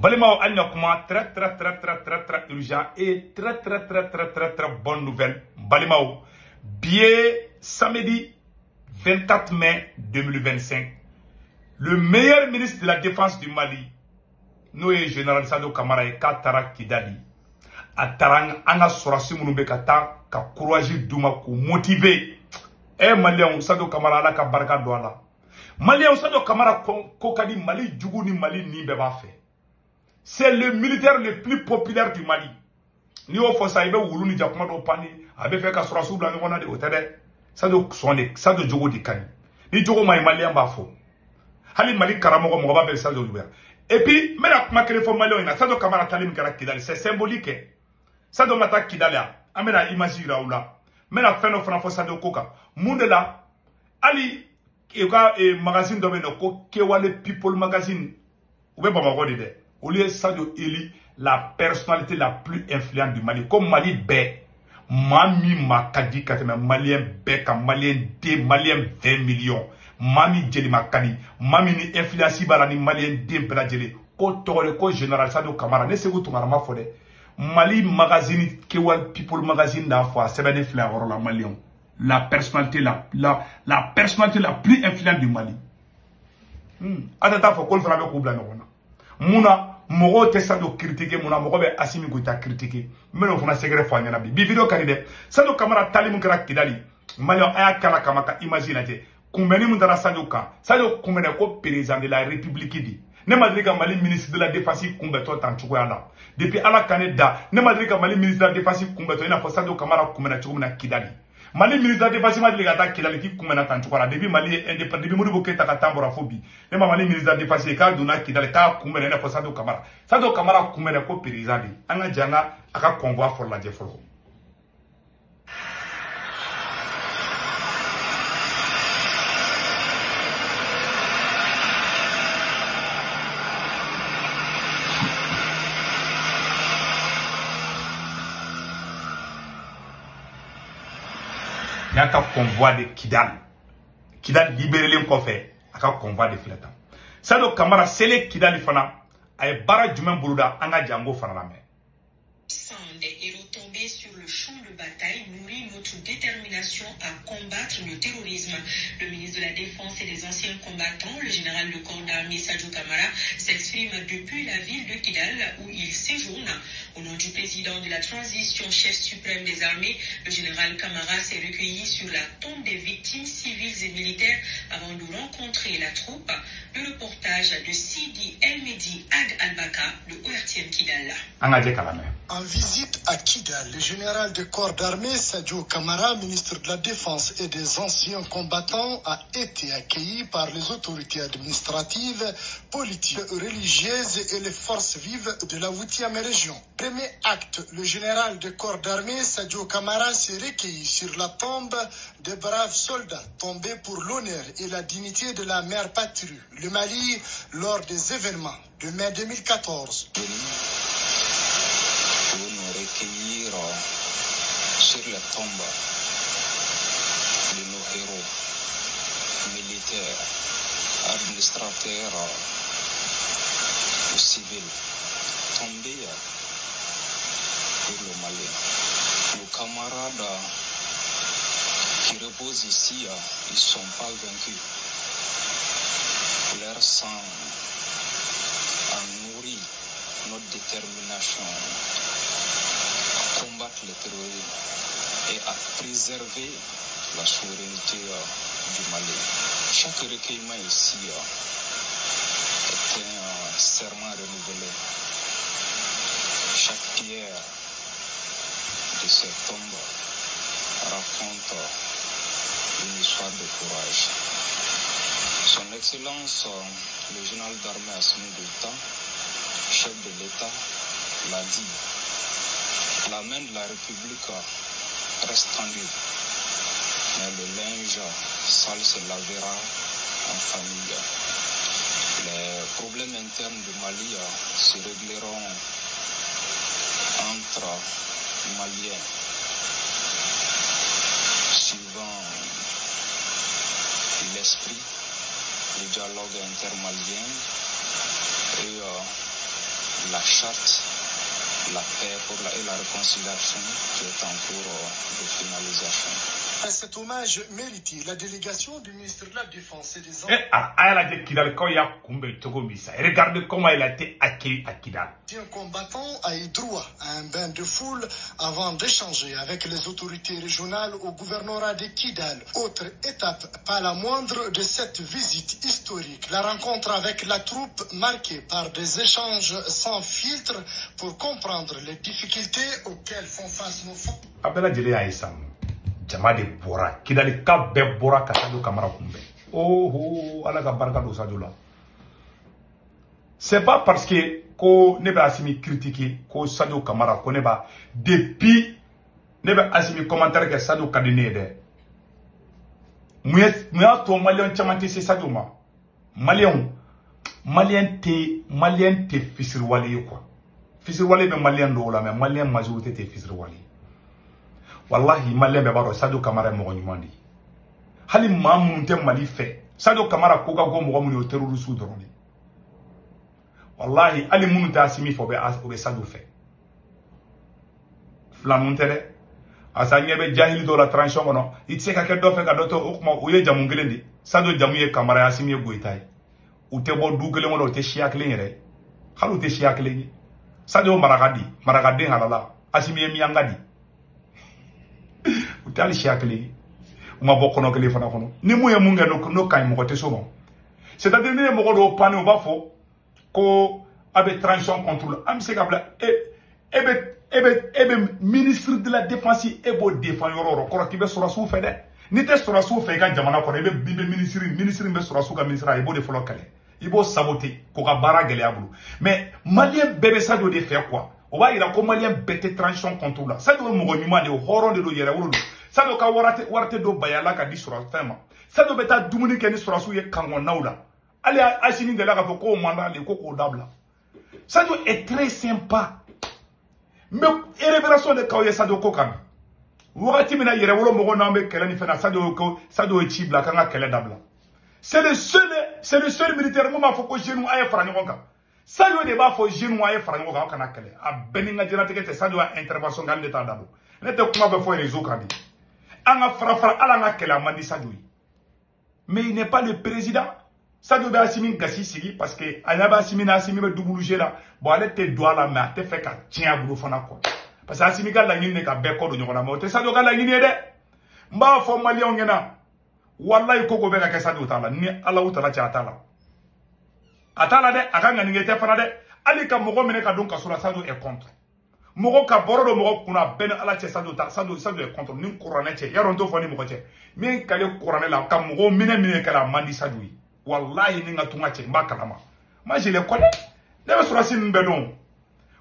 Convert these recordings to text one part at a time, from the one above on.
Balimao Agnakuma, très urgent et très bonne nouvelle. Balimao, billet samedi 24 mai 2025. Le meilleur ministre de la Défense du Mali, nous est général Sado Kamara et Katara Kidali. Atarang anga sorasi munube kata ka courage duma ko motiver. Malien Sado Kamara la ka barka do ala. Malien Sado Kamara ko kadi Mali jugu ni Mali ni be ba fait. C'est le militaire le plus populaire du Mali. Ni o fosa ibe wulu ni jakuma do pani abe fe ka sorasu bla ni wona de otede. Sado sonne Sado jogo di kani. Ni jogo mai Malien ba fo. Hali Mali karamo ko mo ba be Sado Louber. Et puis, mais la kuma kele fo Malien ina Sado Kamara talim kara Kidali, c'est symbolique. Sado mata Kidali amena image raoula. Mena feno fana fo Sado koka. Mundela ali magazine do beno ko Kewale People magazine. Oube ba magodi de. Au lieu Sadio Eli, la personnalité la plus influente du Mali. Comme Mali B, Mami Makadi, Malien B, Malien D, Malien 20 millions. Mami Djeli Makadi, Mami ni influence balani Malien D, Bradjeli. Ko tore ko général Sadio Kamara, ne se vous ma fode. Mali magazine, Kewal People magazine d'enfoi, c'est bien influent la Malien. La personnalité la personnalité la plus influente du Mali. Atata faut qu'on fasse avec Oubla. Mouna, mogo te Sado critiquer, mouna mogo be Assimi Goïta critiquer. Mais on fona secret fo nyana bi. Bi vidéo kanide. Sado Kamara talim kara Kidali. Malion aya kala kamaka imagine te. Kumbeni mundara Sado ka. Sado kumbene ko président de la République di. Ne madrika Mali ministre de la Défense kumbeto tanchuko yana. Depuis ala Canada, ne madrika Mali ministre de la Défense kumbeto ina fo Sado Kamara kumena chumuna Kidali. Mali ministre de la Défense madrika ta Kidali ki kumena tanchuko la. Depuis Mali indépendant, depuis Modibo Keita ka tambora fobi. Ne Mali ministre de la Défense ka duna Kidali ka kumena ina fo Sado Kamara. Sado Kamara kumena ko président di. Anga janga aka convoi for la jefolo. Y'a convoi de Kidal. Kidal libéré les coffres. Aka convoi de Fletan. Sado Kamara sele Kidal fana. Aye bara jumen bourouda anga jango fana la main. Et retomber sur le champ de bataille nourrit notre détermination à combattre le terrorisme. Le ministre de la Défense et des anciens combattants, le général de corps d'armée Sadio Kamara, s'exprime depuis la ville de Kidal où il séjourne. Au nom du président de la transition, chef suprême des armées, le général Kamara s'est recueilli sur la tombe des victimes civiles et militaires avant de rencontrer la troupe. Le reportage de Sidi El-Medi Ag Al-Baka de ORTN Kidal. En visite à Kidal, le général de corps d'armée Sadio Kamara, ministre de la Défense et des anciens combattants, a été accueilli par les autorités administratives, politiques, religieuses et les forces vives de la 8e région. Premier acte, le général de corps d'armée Sadio Kamara s'est recueilli sur la tombe de braves soldats tombés pour l'honneur et la dignité de la mère patrie, le Mali, lors des événements de mai 2014. Pour nous recueillir sur la tombe de nos héros militaires, administrateurs ou civils tombés pour le Mali. Nos camarades qui reposent ici, ils ne sont pas vaincus. Leur sang a nourri notre détermination à combattre le terrorisme et à préserver la souveraineté du Mali. Chaque recueillement ici est un serment renouvelé. Chaque pierre de cette tombe raconte une histoire de courage. Son Excellence, le général d'armée Assimi Goïta, chef de l'État, l'a dit. La main de la République reste tendue, mais le linge sale se lavera en famille. Les problèmes internes du Mali se régleront entre Maliens, suivant l'esprit du dialogue intermalien et la charte, la paix et la réconciliation qui est en cours de finalisation. À cet hommage mérité, la délégation du ministre de la Défense et des Regardez comment il a été accueilli à Kidal. Un combattant a eu droit à un bain de foule avant d'échanger avec les autorités régionales au gouvernorat de Kidal. Autre étape, pas la moindre de cette visite historique, la rencontre avec la troupe marquée par des échanges sans filtre pour comprendre les difficultés auxquelles font face nos forces. Abdallah Djele Aïssam, Jamade Bora, Kidal Kabe Bora Kasado Kamara Kumbe. Oh, Allah ka baraka do Sadoula. C'est pas parce que ko ne ba asimi critiquer ko Sadio Kamara ko ne ba depuis ne ba asimi commentaire que Sadio Kadine de. Muya to malien chamante c'est Sadio ma. Malien te fisir wali quoi. Fisir wali be malien do la mais malien majorité te fisir wali. Wallahi malien be baro Sadio Kamara mo nyumandi. Hali mamun te mali fait. Sadio Kamara ko ga go mo mo terroriste drone. Wallahi, ali munu ta asimi fo be Sadio fe. Flamun tere. Asa nyebe jahili do la transition kono. Itse ka ke do fe ka do to okuma uye jamu ngelendi. Sadio jamu ye Kamara asimi ye goitai. Ute bo dugele mo te shia klengere. Halu te shia klengi. Sadio maragadi halala. Asimi ye miyangadi. Ute ali shia klengi. Uma bokono kele fana kono. Ni mu ye munga no kay mo te so bon. C'est-à-dire ni mo do pani o ba fo ko avec transition contrôle am se kabla ministre de la défense et beau défendre ko ki be sura su fe de ni te sura su fe ga jamana ko be ministre be sura su ga ministre e beau de folo kale il beau saboter ko ka bara gele abulu mais malien bébé ça doit faire quoi on va ira ko malien bete transition contrôle ça doit mo nyuma de horon de do yere wulu ça doit ka warate do bayala ka di sura fema ça doit beta dumuni ke ni sura su ye kango naula. Allez, Achini de la Rafoko, mandat, les coco d'Abla. Sadio est très sympa. Mais, révélation de Kaoye Sadio Kokan. Wurati mina Yerewolo Moronambe, Kelani Fena, Sadio et Chibla, Kanga Kele d'Abla. C'est le seul militaire, moi, faut que Genou aille Franyoka. Sadio de bas, faut Genou aille Franyoka, Kana Kele. A Beninga Genateke, Sadio a intervention dans l'état d'Abo. N'était pas besoin les Okadi. Anga Frafra, Alanga Kele, Mandi Sadio. Mais il n'est pas le président. Sadio be asimi gasi sigi parce que anaba asimi na asimi be dubulu là bon ale te doit la mais te fait ka tien bulu fana ko parce que asimi ka la nyine ka be ko do nyona mo te Sadio ka la nyine de mba fo malion ngena wallahi koko be ka Sadio tala ni Allah utala cha atala de aka ngani ngete fana de ali ka mogo mene ka don ka sura Sadio est contre mogo ka borodo mogo kuna ben ala che Sadio est contre ni qur'ane che yaron to fani mogo che min kale qur'ane la ka mogo mine kala mandi Sadio. Wallahi ninga tunga che mbakalama. Moi je les connais. Debe surasi mbedon.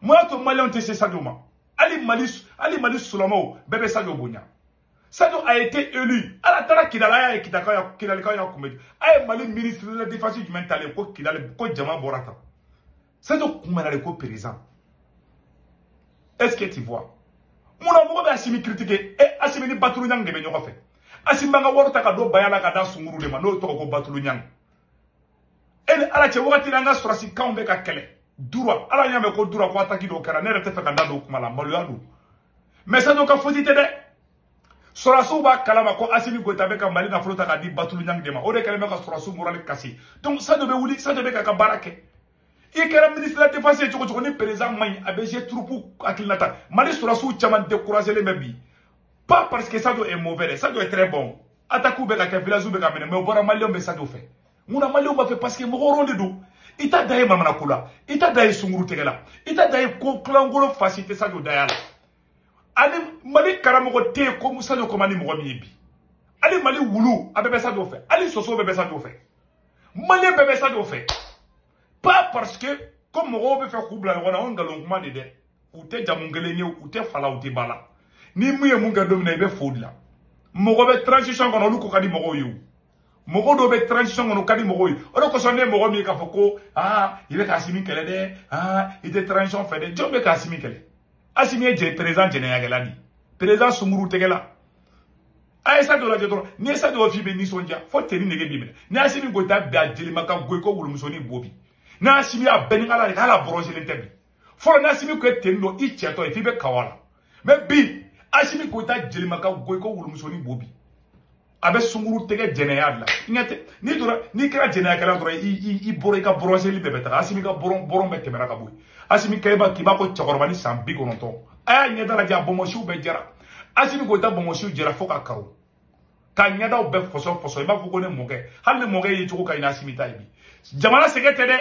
Moi to malien te Sadio ma. Ali Mali Soulamo bébé Sadio Bonya. Sadio a été élu. Ala tara kidala ya kitaka ya kumedi. Ay Mali ministre de la défense du mental ko kidala ko jama borata. Sadio kumana le ko président. Est-ce que tu vois? Muna mo be asimi critiquer et asimi ni batulu nyang de be nyoko fe. Asimbanga worota ka do bayala ka da sunguru le ma no to ko batulu nyang. Elle ala che wakati nga surasi kaumbe ka kele dura ala nyame ko dura ko ataki do kara nere te fe kanda do kuma la malu adu mais ça do ka fotite de surasu ba kalama ko asimi go tabe ka mali na flota ka di batulu nyang de ma o de kele me ka surasu morale kasi donc ça do be wuli ça do be ka barake e kera ministre de la défense e choko ni président may abg troupe akilnata mali surasu chaman décourager les mebi pas parce que ça do est mauvais ça do est très bon ataku be ka village be ka mene mais bora mali on be ça do fait Mouna Mali on va faire parce que mon rond de dos. Ita daye mamana kula. Ita daye sunguru tegela. Ita daye ko klangolo facilité Sadio dayala. Ali Mali karamogo te ko Sadio komani mo mibi. Ali Mali wulu abebe Sadio fait. Ali soso bebe Sadio fait. Mali bebe Sadio fait. Pas parce que comme mo be faire kubla wana on galonguma de de. Ou te jamungele ni ou te fala ou te bala. Ni muye munga domina be fodla. Mo be transition kono lu ko kadi mo yu. Mogo do be transition ngono kadi mogo yi oro ko sonne mogo mi ka foko ibe ka asimi kele de ite transition fait de jombe ka asimi kele asimi je président général geladi président sumuru tegela ay sa do la jetro ni sa do fi be ni sonja fo teri nege bibe ni asimi go ta be adili maka go ko wulu musoni bobi na asimi a beningala ala broje le tebi Fɔlɔ ni Assimi Goïta ten nɔ i cɛ tɔ ye f'i bɛ kawa la. Mais bi Assimi Goïta jelima ka goyi ko wulumusoni bobi. A bɛ sunguru tɛgɛ jɛnɛya la. N'i kɛra jɛnɛyakɛla dɔrɔn i bɔra i ka bɔrɔseli bɛɛ bɛ taga. Assimi ka bɔrɔn bɛɛ tɛmɛna ka bɔ yen. Assimi k'i b'a ko cɛkɔrɔba ni san 90. A y'a ɲɛda lajɛ a bɔnbɔnsiw bɛɛ jɛra. Assimi Goïta bɔnbɔnsiw jɛra fo ka karo. Ka ɲɛdaw bɛɛ fɔsɔ i b'a fɔ ko ne mɔkɛ. Hali ni mɔkɛ ye cogo ka ɲi Assimi ta ye bi. Jamana sɛgɛ tɛ dɛ.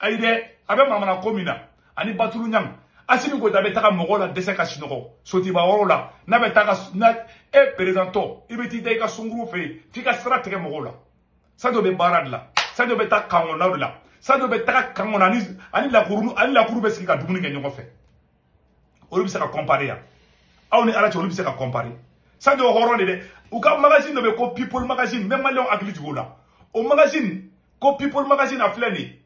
Ayi dɛ. A bɛ mamana ko min na. Ani Batulu Ɲang. Assimi Goïta bɛ taga mɔgɔw la dɛsɛ ka sinɔgɔ. Sotiba wɔrɔ la. N'a bɛ taga présidentɔ i bɛ t'i da i ka sunguru fɛ yen f'i ka sira tigɛ mɔgɔw la. Sadio bɛ baara de la. Sadio bɛ taa kan kɔnɔnaw de la. Sadio bɛ taga kan kɔnɔ ani lakuru bɛ sigi ka dumuni kɛ ɲɔgɔn fɛ. Olu bɛ se ka comparer yan. Aw ni Ala cɛ olu bɛ se ka comparer. Sadio hɔrɔn de dɛ. U ka magazine dɔ bɛ ko People magazine même maliyɛnw hakili jigin o la. O magazine ko People magazine a filɛ nin ye.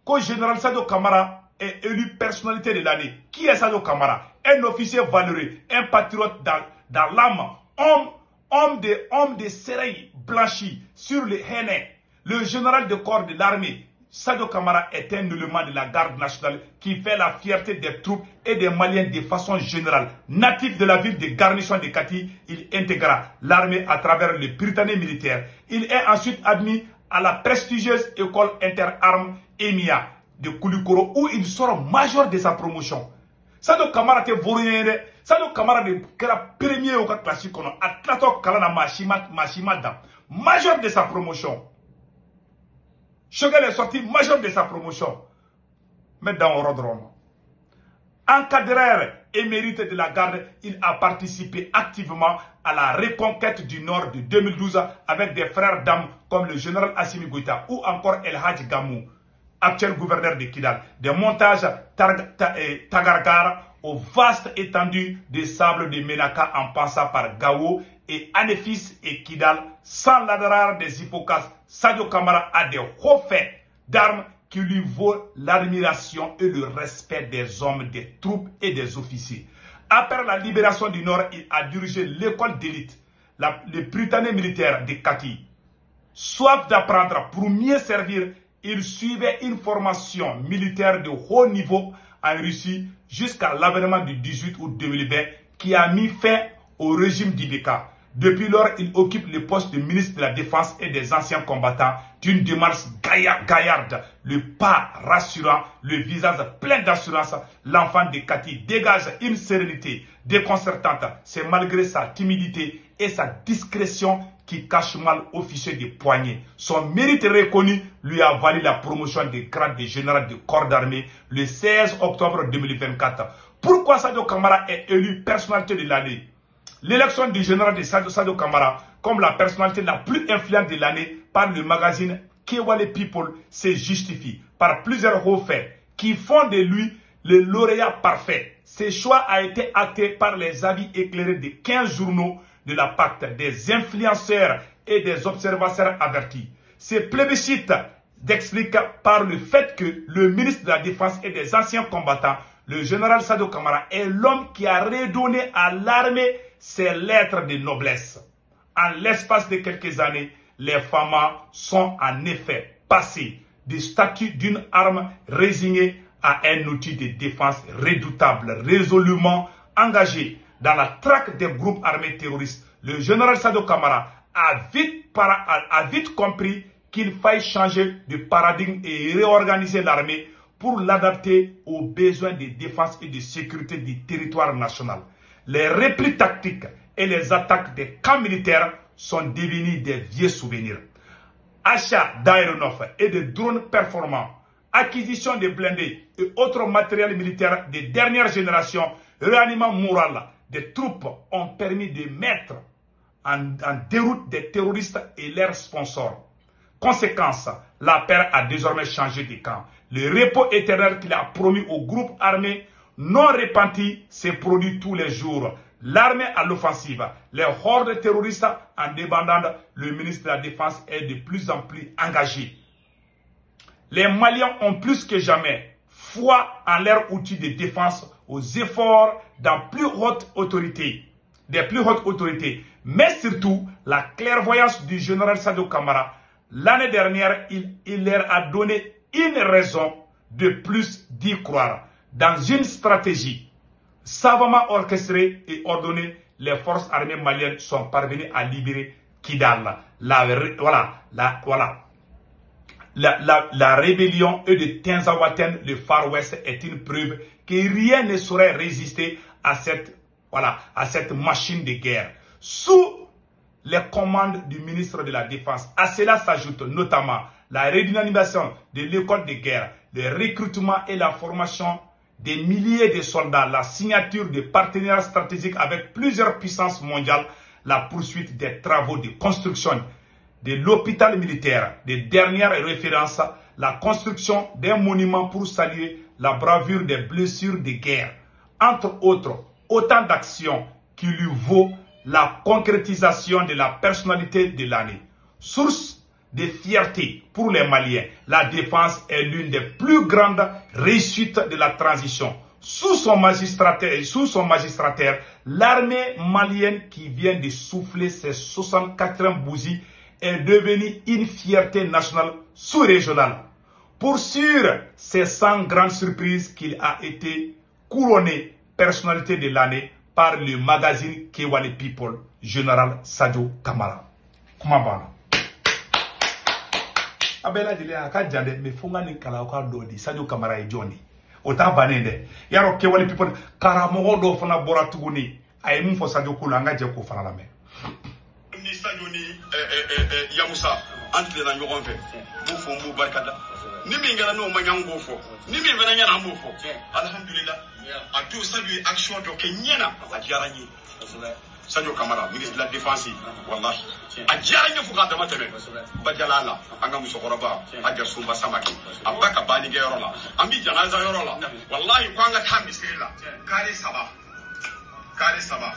Ko général Sadio Kamara est élu personnalité de l'année. Qui est Sadio Kamara? Un officier valeureux, un patriote dans l'âme, homme de sérail blanchi sur le henné. Le général de corps de l'armée, Sadio Kamara est un élément de la garde nationale qui fait la fierté des troupes et des Maliens de façon générale. Natif de la ville de garnison de Kati, il intégra l'armée à travers le Britannique militaire. Il est ensuite admis à la prestigieuse école interarmes EMIA de Koulikoro où il sort major de sa promotion. Sadio Kamara te volé. Sadio Kamara de kera premier au classique kono atlato kalana machima dam major de sa promotion. Choguel est sorti major de sa promotion. Mais dans Orodron. Encadreur émérite de la garde, il a participé activement à la reconquête du Nord de 2012 avec des frères d'armes comme le général Assimi Goïta ou encore El Hadj Gamou, actuel gouverneur de Kidal. Des montages Tagargar aux vastes étendues de sable de Menaka en passant par Gao et Anefis et Kidal, sans l'adresse des Hippocas. Sadio Kamara a des hauts faits d'armes qui lui vaut l'admiration et le respect des hommes, des troupes et des officiers. Après la libération du Nord, il a dirigé l'école d'élite, le Britannique militaire de Kati. Soif d'apprendre pour mieux servir, il suivait une formation militaire de haut niveau en Russie jusqu'à l'avènement du 18 août 2020 qui a mis fin au régime d'Ibeka. Depuis lors, il occupe le poste de ministre de la Défense et des anciens combattants d'une démarche gaillarde, le pas rassurant, le visage plein d'assurance. L'enfant de Kati dégage une sérénité déconcertante. C'est malgré sa timidité et sa discrétion qui cache mal officier des poignets. Son mérite reconnu lui a valu la promotion de grade de général de corps d'armée le 16 octobre 2024. Pourquoi Sadio Kamara est élu personnalité de l'année? L'élection du général de Sadio Kamara comme la personnalité la plus influente de l'année par le magazine Kewale People se justifie par plusieurs hauts faits qui font de lui le lauréat parfait. Ce choix a été acté par les avis éclairés de 15 journaux de la pacte, des influenceurs et des observateurs avertis. Ce plébiscite s'explique par le fait que le ministre de la Défense et des anciens combattants, le général Sadio Kamara, est l'homme qui a redonné à l'armée ses lettres de noblesse. En l'espace de quelques années, les femmes sont en effet passées du statut d'une arme résignée à un outil de défense redoutable, résolument engagé dans la traque des groupes armés terroristes. Le général Sadio Kamara a vite compris qu'il fallait changer de paradigme et réorganiser l'armée pour l'adapter aux besoins de défense et de sécurité du territoire national. Les replis tactiques et les attaques des camps militaires sont devenus des vieux souvenirs. Achat d'aéronefs et de drones performants, acquisition de blindés et autres matériels militaires de dernière génération, réanimement moral des troupes ont permis de mettre en déroute des terroristes et leurs sponsors. Conséquence, la paix a désormais changé de camp. Le repos éternel qu'il a promis aux groupes armés non repentis se produit tous les jours. L'armée à l'offensive, les hordes terroristes en débandade, le ministre de la Défense est de plus en plus engagé. Les Maliens ont plus que jamais foi en leurs outils de défense, aux efforts des plus hautes autorités, mais surtout la clairvoyance du général Sadio Kamara. L'année dernière, il leur a donné une raison de plus d'y croire. dans une stratégie savamment orchestrée et ordonnée, les forces armées maliennes sont parvenues à libérer Kidal. La rébellion et de Tinzawaten, le Far West, est une preuve que rien ne saurait résister à cette machine de guerre. Sous les commandes du ministre de la Défense, à cela s'ajoute notamment la redynamisation de l'école de guerre, le recrutement et la formation des milliers de soldats, la signature de partenariats stratégiques avec plusieurs puissances mondiales, la poursuite des travaux de construction de l'hôpital militaire, des dernières références, la construction d'un monument pour saluer la bravure des blessures de guerre. Entre autres, autant d'actions qui lui vaut la concrétisation de la personnalité de l'année. Source de fierté pour les Maliens, la défense est l'une des plus grandes réussites de la transition. Sous son magistratère, l'armée malienne qui vient de souffler ses 64e bougies est devenue une fierté nationale sous-régionale. Pour sûr, c'est sans grande surprise qu'il a été couronné personnalité de l'année par le magazine Kewale People, général Sadio Kamara. Comment va? Abela dile aka jande me funga ni kala ko dodi Sadio Kamara e joni o ta banende yaro Kewale People karamogo do fana bora tuguni ay mum fo Sadio kula nga je ko fana la me ni Sadio ni Yamusa entre na nyogon fe bu fo mbu barkada ni mi ngara no manyango fo ni mi bana nyana mo fo alhamdulillah a tout Sadio action do ke nyana a jarani Sadio Kamara ministre de la Défense wallahi a jarani fu ka dama tebe bajalala anga musokoroba aja sumba samaki abaka bani ge yorola ambi janaza yorola wallahi kwanga tambi sirila kare saba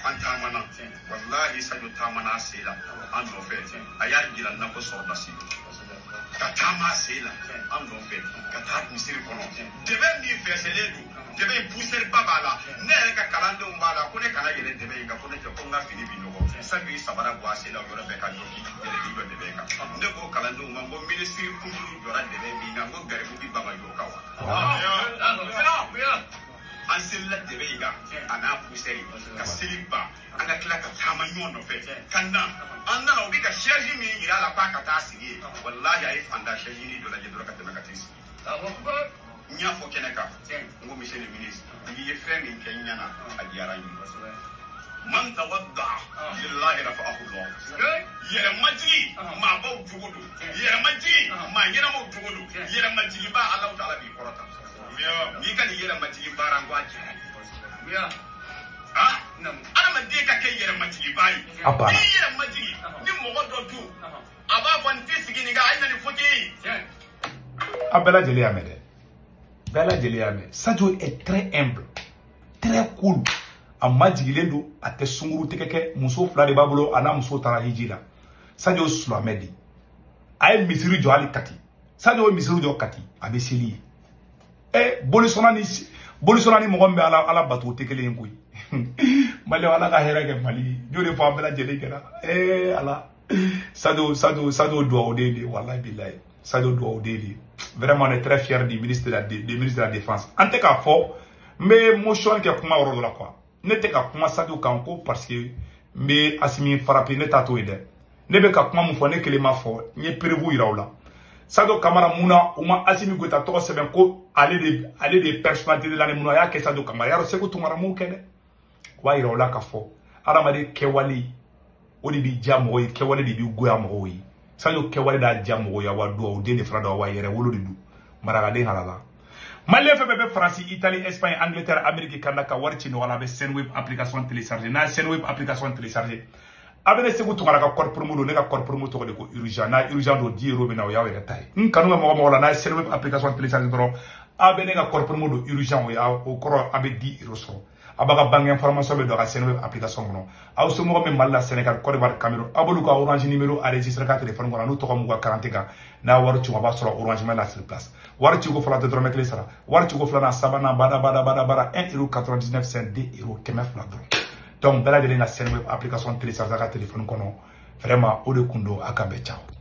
antamana wallahi Sadio tamana sila ando fe ayar gila na ko sorda si katama sila ando fe katar misiri kono debe ni feseledu debe pousser babala ne ka kalande umbala ko ne kana yele debe ga ko ne ko nga fini bino ko Sadio sabara bo sila yoro be ka joki debe bido debe ka ne ko kalande umbo ministry kunduru yora debe bi nga ngo gare bi baba yo kawa an sila debe ga ana pousser ka siliba ana kila ka tama nyono fe kanna anna no bi ka sheji mi ira la pa ka ta sigi wallahi ay fanda sheji ni do la je do ka tena ka tisi nya fo keneka ngo monsieur le ministre yi fe mi kenyana adiara yi man tawadda lillahi rafa'ahu Allah yere majri ma ba jugudu yere majri ma yere mo jugudu yere majri ba Allah taala bi korata ni kan yere majri barango ajira ana ma de ka ke yere majri bayi ni yere majri ni mo godo tu aba fanti sigini ga ayna ni foti Abela Jeli Amede. Bela Jeli Amede. Sadio est très humble, très cool. A majigilendo a te sunguru tekeke muso fla de babolo ana muso tara hijila. Sadio Sulamedi. Aye misiri jo ali kati. Sadio misiri jo kati abeseli. Bolisona ni mogombe ala batu tekele ngui. Mali wala ka hera ke mali. Jode fa Bela Jeli kera. Ala Sadio doit odeli wallahi billahi. Sadio doit odeli. Vraiment, on est très fiers du ministre de la Défense. En tout cas, mais motion qui a comment on la quoi. N'était qu'à comment Sadio Kanko parce que mais Assimi frappé n'est pas tout aidé. Ne be ka comment mon fone que les mafo n'y prévu ira là. Sadio Kamara Mouna ou ma Assimi Gouta to se ben ko aller des personnalités de l'année Mouna ya que Sadio Kamara ya se ko tumara mu kede. Wa ira là ka fo. Aramade Kewali odi jamo Kewali di goya mo yi. Sadio Kewale da jamu ya wadu o deni frada wa yere wolo didu maraga de halala Malien fait bébé France Italie Espagne Angleterre Amérique Canada warchi no wala be Senweb application télécharger na Senweb application télécharger abene segu to ngara ka corps pour mudo ne ka corps pour mudo de ko urgent na urgent do 10 € na o yawe tay kanu mo wala na Senweb application télécharger dro abene ka corps pour mudo urgent ya o koro abe 10 € so abaga banque information be do ka Senweb application no aw so mo me malla Sénégal Côte d'Ivoire Cameroun abolu ko orange numéro enregistré ka téléphone ngona no to ko mo 40 ga na waru ci ba solo orange ma la sur place waru ci ko fala de drome clé sara waru ci ko fala na sabana bada 1,99 €, 2 € kemer fla dro donc bela de la Senweb application télécharger ka téléphone kono vraiment o de kundo akabe ciao